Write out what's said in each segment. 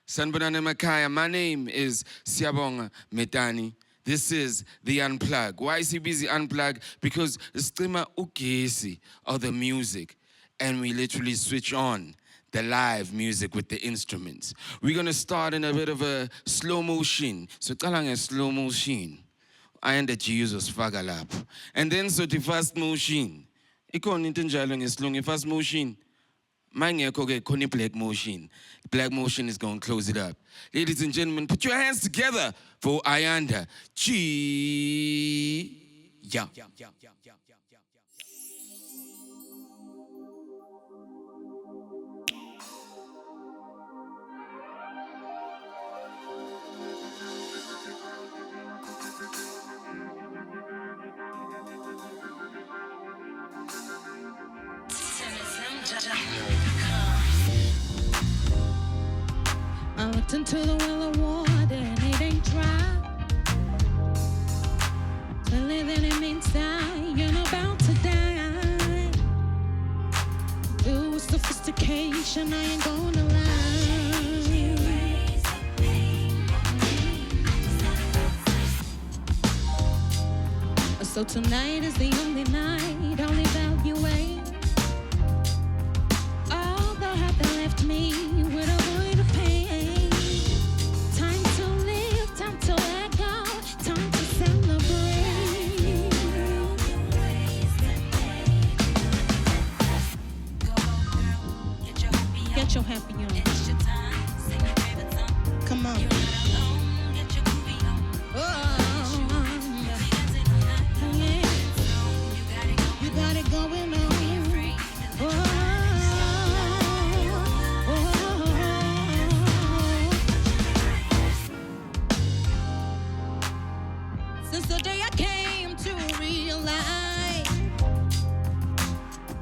Sanbonani Makaya, my name is Siyabonga Metani. This is the Unplug. Why is he busy Unplug? Because Stima Ugesi of the music, and we literally switch on the live music with the instruments. We're gonna start in a bit of a slow motion. So talang a slow motion. Ayanda Jiya uzosifaka lapho. And then so the fast motion. Ikhona into enjalo ngesilungu, fast motion. Mangekho-ke khona black motion. Black motion is going to close it up. Ladies and gentlemen, put your hands together for Ayanda Jiya. I looked into the well of water and it ain't dry. Clearly then it means that you're not about to die. Through sophistication, I ain't gonna lie. So tonight is the only night I'll evaluate all the heart that left me with a void of pain. Time to live, time to let go, time to celebrate. Get your happy on. Come on. You got it going on. Since the day I came to realize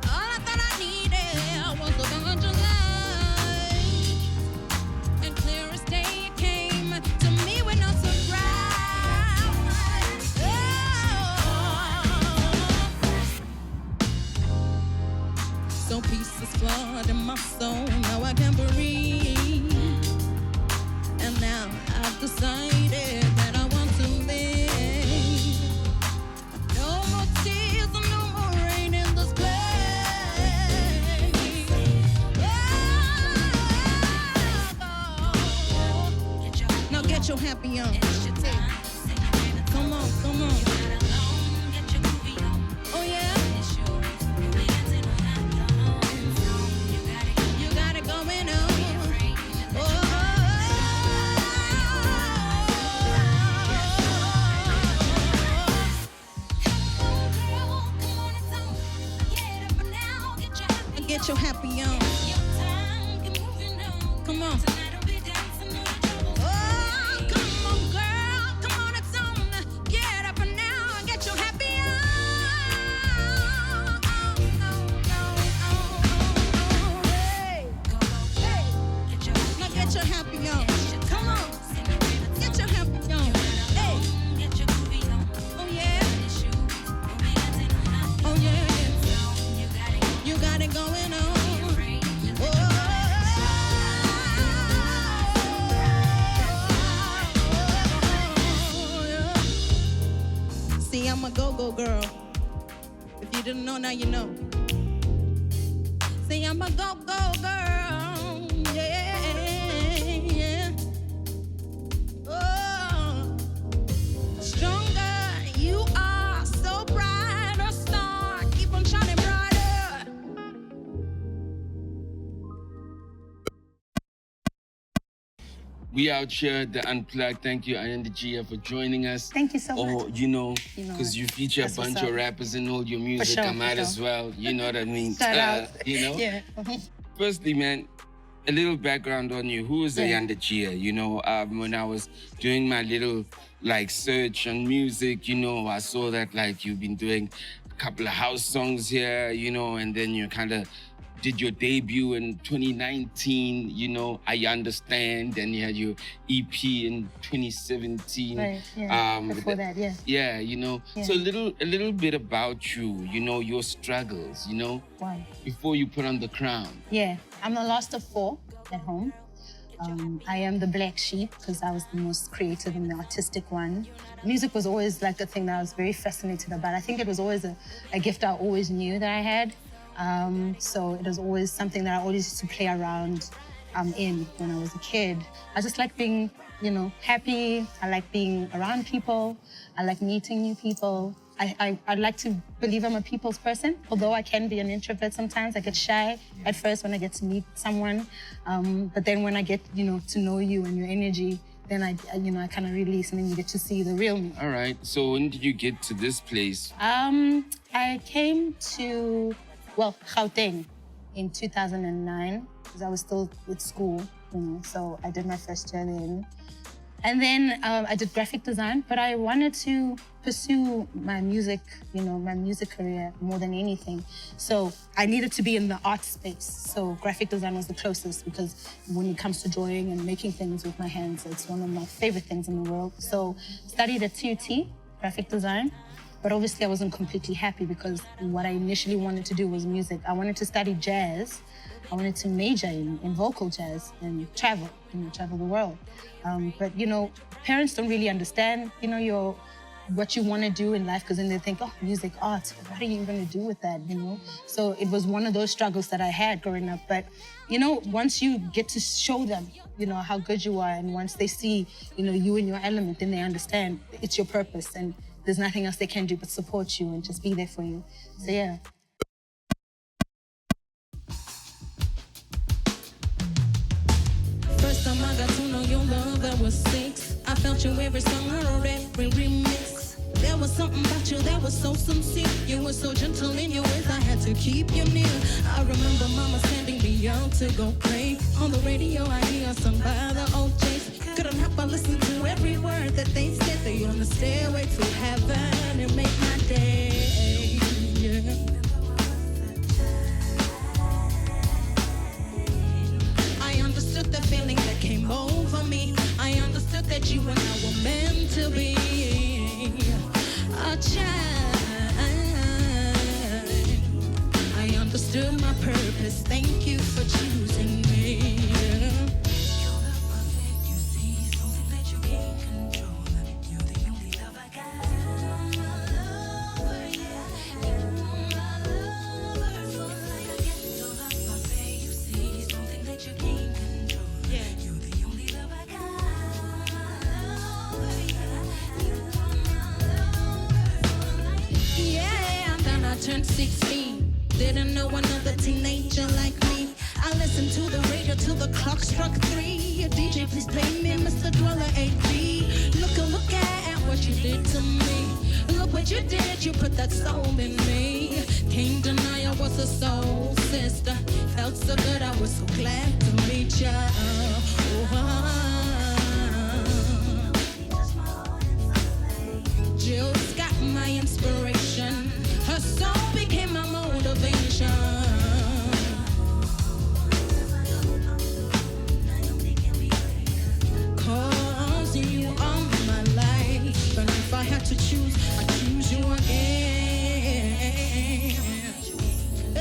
all I thought I needed was a bunch of light. And clear as day it came to me with no surprise. So peace is flooded in my soul, now I can breathe. And now I've decided that I want to live. No more tears and no more rain in this place. Now get your happy on. Come on, come on. Oh yeah. You got it going on. Get your happy on. Come on. Oh, come on, girl. Come on, it's on. Get up and now and get your happy on. Hey. Now get your happy on. Come on. Get your happy on. Hey. Oh, yeah. Oh, yeah. You got it going on. See, I'm a go-go girl. If you didn't know, now you know. See, I'm a go-go girl. Yeah, yeah. Oh, stronger you are, so bright, a star. Keep on shining brighter. We out here at the Unplugged. Thank you, Ayanda Jiya, for joining us. Thank you so much. Or, because you feature a That's what's bunch of up. rappers in all your music, sure, I might for as sure. well. You know what I mean? Shout out. Yeah. Yeah. Firstly, man, a little background on you. Who is Yeah. Ayanda Jiya? When I was doing my little search on music, I saw that you've been doing a couple of house songs here, and then you kind of did your debut in 2019, Ayandastand, and you had your EP in 2017. Right, yeah. Before that, yeah. Yeah, Yeah. So a little bit about you, your struggles, Why? before you put on the crown. Yeah, I'm the last of four at home. I am the black sheep because I was the most creative and the artistic one. Music was always like a thing that I was very fascinated about. I think it was always a gift I always knew that I had. So it was always something that I always used to play around in when I was a kid. I just like being, happy. I like being around people. I like meeting new people. I like to believe I'm a people's person, although I can be an introvert sometimes. I get shy at first when I get to meet someone. But then when I get, to know you and your energy, then I kind of release and then you get to see the real me. All right. So when did you get to this place? I came to, Gauteng in 2009 because I was still with school, so I did my first year then. And then I did graphic design, but I wanted to pursue my music, my music career more than anything. So I needed to be in the art space. So graphic design was the closest because when it comes to drawing and making things with my hands, it's one of my favorite things in the world. So studied at TUT, graphic design, but obviously I wasn't completely happy because what I initially wanted to do was music. I wanted to study jazz. I wanted to major in vocal jazz and travel, travel the world. But, parents don't really understand, what you want to do in life because then they think, oh, music, art, what are you going to do with that, So it was one of those struggles that I had growing up. But, once you get to show them, how good you are and once they see, you in your element, then they understand it's your purpose and there's nothing else they can do but support you and just be there for you. So, yeah. First time I got to know your love, I was 6. I felt you every song or every remix. There was something about you that was so sincere. You were so gentle in your ways, I had to keep you near. I remember mama sending me out to go pray. On the radio I hear a song by the OJs. Couldn't help but listen to every word that they said. They on the stairway to heaven, it made my day, yeah. The feeling that came over me. I understood that you and I were meant to be a child. I understood my purpose. Thank you for choosing me. Turned 16, didn't know another teenager like me. I listened to the radio till the clock struck 3. DJ, please play me Mr. Dweller AB. Look at what you did to me. Look what you did, you put that soul in me. Can't deny I was a soul sister. Felt so good, I was so glad to meet ya. Jill's got my inspiration. Her song became my motivation. Cause you are my life. And if I had to choose, I'd choose you again. Oh.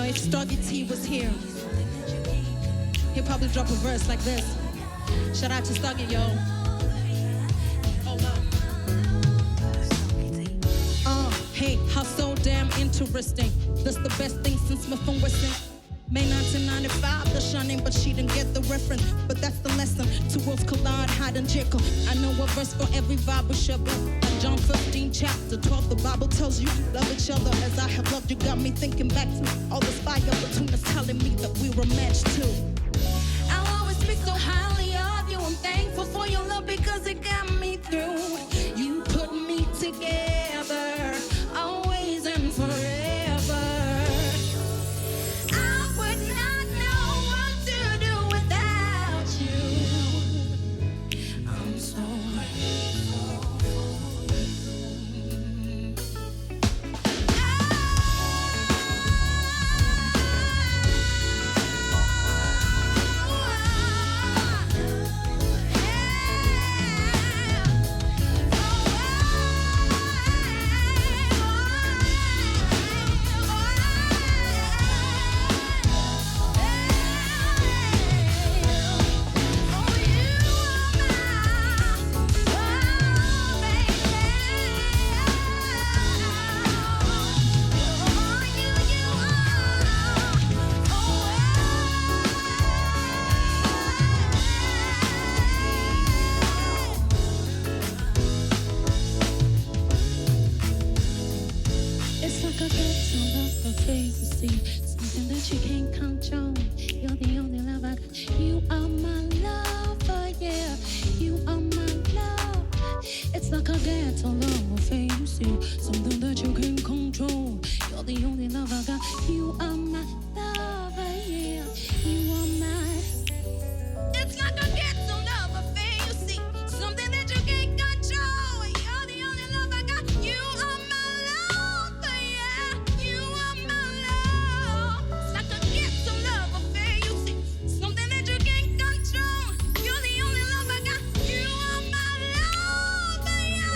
If Stogie T was here, he'll probably drop a verse like this. Shout out to Stogie, yo. Hey, how so damn interesting. That's the best thing since Smith & Wesson. May 1995, the shining, but she didn't get the reference. But that's the lesson. Two worlds collide, hide and Jekyll. I know a verse for every vibe with Shabbat. John 15, chapter 12, the Bible tells you love each other as I have loved you. Got me thinking back to all this fire between us, telling me that we were matched too. I'll always speak so highly of you. I'm thankful for your love because it got me through. You put me together, always and forever. I would not know what to do without you. I'm so grateful. It's like a ghetto love affair, you see, something that you can't control. You're the only love I got. You are my lover, yeah. You are my love. It's like a ghetto love affair, you see, something that you can't control. You're the only love I got. You are my lover, yeah. You are my. It's like a ghetto love affair, you see, something that you can't control. You're the only love I got. You are my lover, yeah. You are my love. It's like a ghetto love affair, you see, something that you can't control. You're the only love I got. You are my lover, yeah.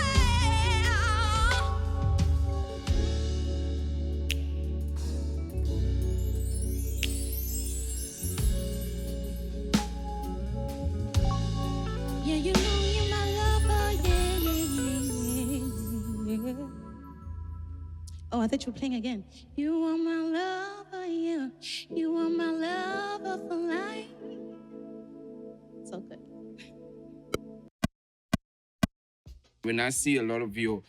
Yeah, you know you're my lover, yeah, yeah, yeah, yeah. Oh, I thought you were playing again. You are my lover, yeah. You are my lover for life. So good. When I see a lot of your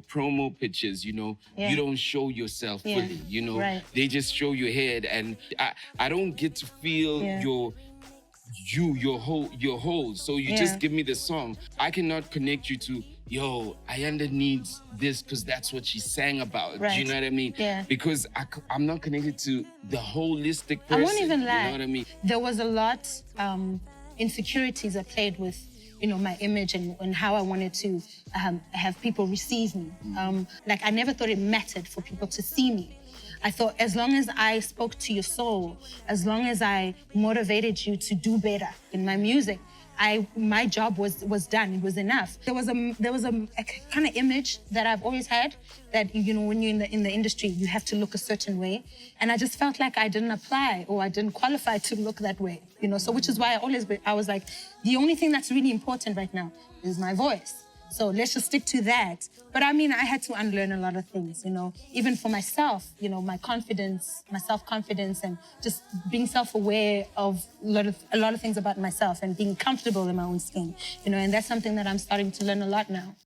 promo pictures, you know, Yeah. you don't show yourself Yeah. fully, you know. Right. They just show your head, and I don't get to feel Yeah. your whole. So you Yeah. just give me the song. I cannot connect you to, yo, Ayanda needs this because that's what she sang about. Do you Right. know what I mean? Yeah. Because I'm not connected to the holistic person. I won't even lie. You know what I mean? There was a lot insecurities I played with, you know, my image and how I wanted to have people receive me. Like I never thought it mattered for people to see me. I thought as long as I spoke to your soul, as long as I motivated you to do better in my music, my job was done. It was enough. There was a kind of image that I've always had that, you know, when you're in the industry, you have to look a certain way, and I just felt like I didn't apply or I didn't qualify to look that way, you know. So which is why I was like, the only thing that's really important right now is my voice. So let's just stick to that. But I mean, I had to unlearn a lot of things, you know, even for myself, you know, my confidence, my self-confidence, and just being self-aware of a lot of things about myself and being comfortable in my own skin, you know, and that's something that I'm starting to learn a lot now.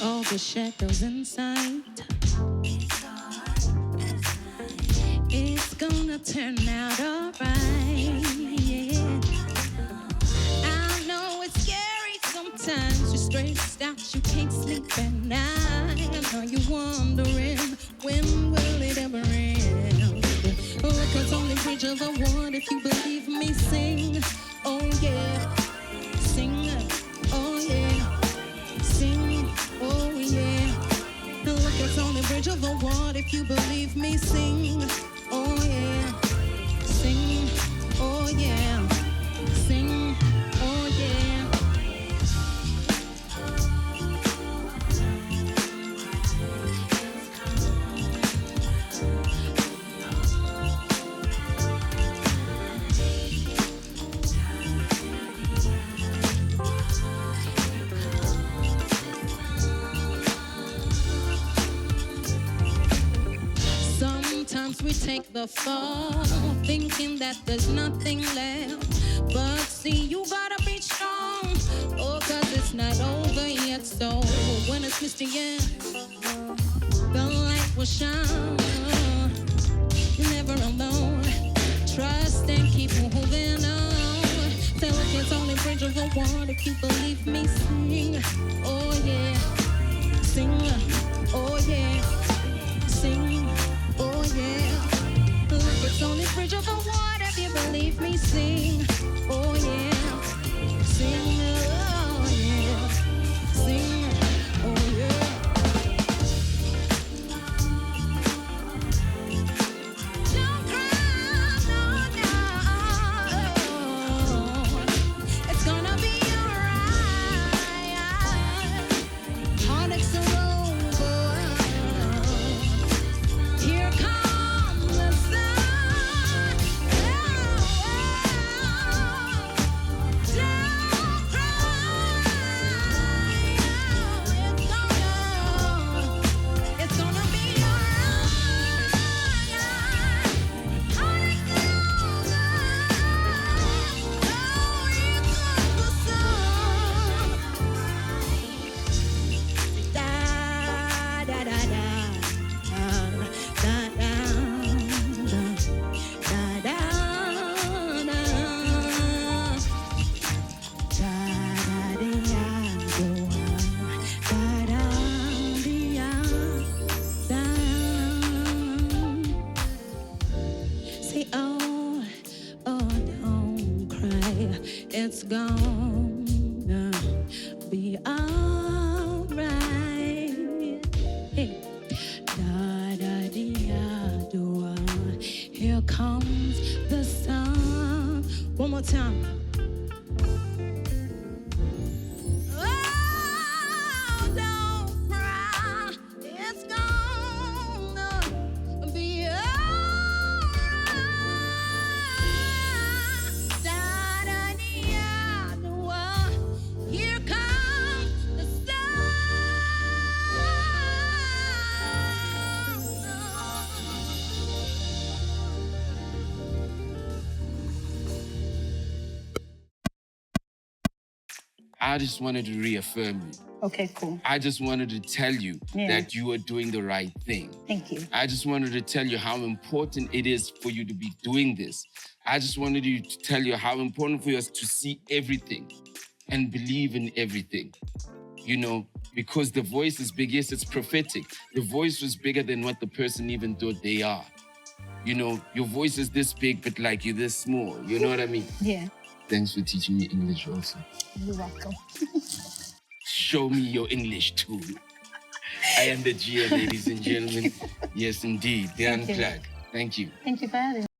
All the shadows inside, it's gonna turn out all right, yeah. I know it's scary sometimes, you're stressed out, you can't sleep at night. I know you're wondering, when will it ever end? Look, it's only bridge of a word if you believe me, sing, oh yeah. Sing, oh yeah. Sing, oh yeah. Look, it's only bridge of a word if you believe me, sing, oh yeah. Sing, oh yeah. Sing, oh yeah. Sometimes we take the fall, thinking that there's nothing left. But see, you gotta be strong, oh, cause it's not over yet. So when it's misty, yeah, the light will shine. You're never alone. Trust and keep moving on. Tell us it's only bridge over water if you believe me. Sing, oh yeah. Sing, oh yeah. Sing, oh yeah. Look, it's only bridge over water if you believe me. Sing, oh yeah. Sing, oh yeah. Sing, oh yeah. Don't cry, no, no. It's gonna be alright. it's gonna be alright. Hey. Da da dia do. Here comes the sun. One more time. Oh, don't cry. It's gonna be alright. Da da dia do. Here comes the sun. I just wanted to reaffirm you. Okay, cool. I just wanted to tell you that you are doing the right thing. Thank you. I just wanted to tell you how important it is for you to be doing this. I just wanted to tell you how important for us to see everything and believe in everything. You know, because the voice is big. Yes, it's prophetic. The voice was bigger than what the person even thought they are. You know, your voice is this big, but like you're this small. You know what I mean? Yeah. Thanks for teaching me English also. You're welcome. Show me your English too. Ayanda Jiya, ladies and gentlemen. Yes, indeed. The Unplug. Thank you. Thank you for having me.